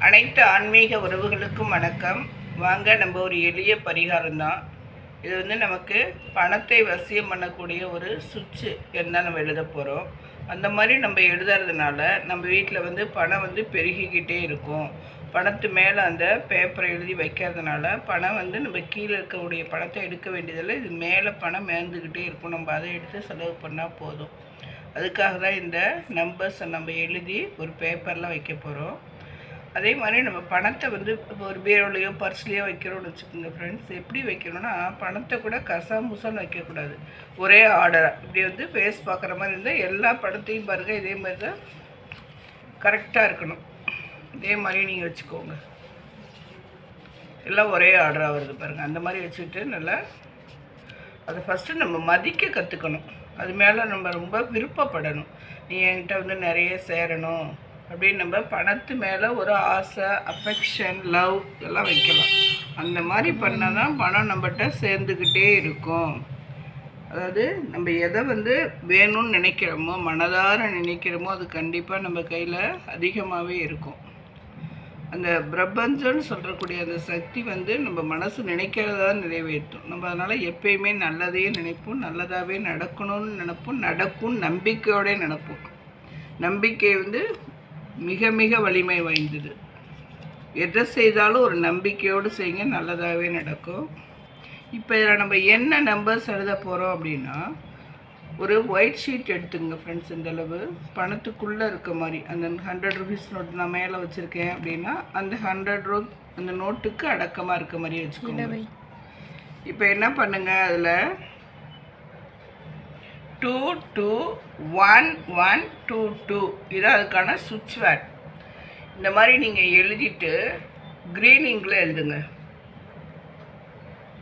அனைத்து ஆன்மீக உறவுகளுக்கும் வணக்கம். வாங்க, நம்ம ஒரு எளிய பரிகாரம் தான் இது. நமக்கு பணத்தை வசியம் பண்ணக்கூடிய ஒரு சுவிட்சு என்ன நம்ம எழுத போகிறோம். அந்த மாதிரி நம்ம எழுதுறதுனால நம்ம வீட்டில் பணம் பெருகிக்கிட்டே இருக்கும். பணத்து மேலே அந்த பேப்பரை எழுதி வைக்கிறதுனால பணம் நம்ம கீழே இருக்கக்கூடிய பணத்தை எடுக்க வேண்டியதில்லை. இது மேலே பணம் மேந்துக்கிட்டே இருக்கும். நம்ம அதை எடுத்து செலவு பண்ணால் போதும். அதுக்காக தான் இந்த நம்பர்ஸை நம்ம எழுதி ஒரு பேப்பரில் வைக்க போகிறோம். அதே மாதிரி நம்ம பணத்தை இப்போ ஒரு பீரோலையோ பர்ஸ்லேயோ வைக்கிறோன்னு வச்சுக்கோங்க ஃப்ரெண்ட்ஸ். எப்படி வைக்கணும்னா, பணத்தை கூட கசாமுசான்னு வைக்கக்கூடாது. ஒரே ஆர்டராக இப்படி ஃபேஸ் பார்க்குற மாதிரி இருந்தால் எல்லா பணத்தையும் பாருங்கள், இதே மாதிரி தான் கரெக்டாக இருக்கணும். இதே மாதிரி நீங்கள் வச்சுக்கோங்க. எல்லாம் ஒரே ஆர்டராக வருது பாருங்கள். அந்த மாதிரி வச்சுக்கிட்டு நல்லா அதை ஃபஸ்ட்டு நம்ம மதிக்க கற்றுக்கணும். அது மேலே நம்ம ரொம்ப விருப்பப்படணும். நீ என்கிட்ட நிறைய சேரணும் அப்படின்னு நம்ம பணத்து மேலே ஒரு ஆசை, அஃபெக்ஷன், லவ் இதெல்லாம் வைக்கலாம். அந்த மாதிரி பண்ணால் தான் பணம் நம்மகிட்ட சேர்ந்துக்கிட்டே இருக்கும். அதாவது நம்ம எதை வேணும்னு நினைக்கிறோமோ, மனதார நினைக்கிறோமோ, அது கண்டிப்பாக நம்ம கையில் அதிகமாகவே இருக்கும். அந்த பிரபஞ்சம்னு சொல்கிறக்கூடிய அந்த சக்தி நம்ம மனசு நினைக்கிறதா நிறைவேற்றும். நம்ம அதனால் எப்பயுமே நல்லதையே நினைப்போம், நல்லதாகவே நடக்கணும்னு நினைப்போம், நடக்கும் நம்பிக்கையோட நினைப்போம். நம்பிக்கை மிக மிக வலிமை வாய்ந்தது. எதை செய்தாலும் ஒரு நம்பிக்கையோடு செய்யுங்க, நல்லதாகவே நடக்கும். இப்போ இதில் நம்ம என்ன நம்பர்ஸ் எழுத போகிறோம் அப்படின்னா, ஒரு ஒயிட் ஷீட் எடுத்துங்க ஃப்ரெண்ட்ஸ். இந்தளவு பணத்துக்குள்ளே இருக்க மாதிரி அந்த 100 ருபீஸ் நோட் நான் மேலே வச்சுருக்கேன் அப்படின்னா, அந்த 100 அந்த நோட்டுக்கு அடக்கமாக இருக்க மாதிரி வச்சுக்கோங்க. இப்போ என்ன பண்ணுங்கள், அதில் 221122 இதான் அதுக்கான சுவிட்ச் வேர்ட். இந்த மாதிரி நீங்கள் எழுதிட்டு க்ரீன் இங்கில் எழுதுங்க.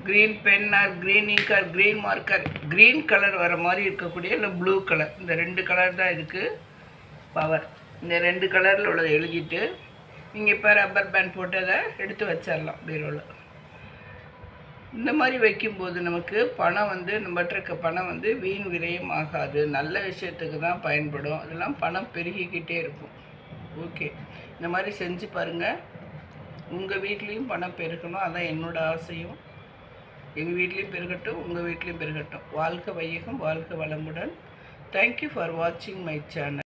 Green pen or green ink or green marker, green colour வர மாதிரி இருக்கக்கூடிய இல்லை ப்ளூ கலர், இந்த 2 கலர் தான் இதுக்கு பவர். இந்த 2 கலரில் உள்ளதை எழுதிட்டு நீங்கள் இப்போ ரப்பர் பேண்ட் போட்டு அதை எடுத்து வச்சிடலாம் பீரோவில். இந்த மாதிரி வைக்கும்போது நமக்கு பணம் நம்மகிட்ட இருக்க பணம் வீண் விரயம் ஆகாது. நல்ல விஷயத்துக்கு தான் பயன்படும். அதெல்லாம் பணம் பெருகிக்கிட்டே இருக்கும். ஓகே, இந்த மாதிரி செஞ்சு பாருங்கள். உங்கள் வீட்லேயும் பணம் பெருகணும், அதான் என்னோடய ஆசையும். எங்கள் வீட்லேயும் பெருகட்டும், உங்கள் வீட்லேயும் பெருகட்டும். வாழ்க வையகம், வாழ்க வளமுடன். தேங்க்யூ ஃபார் வாட்சிங் மை சேனல்.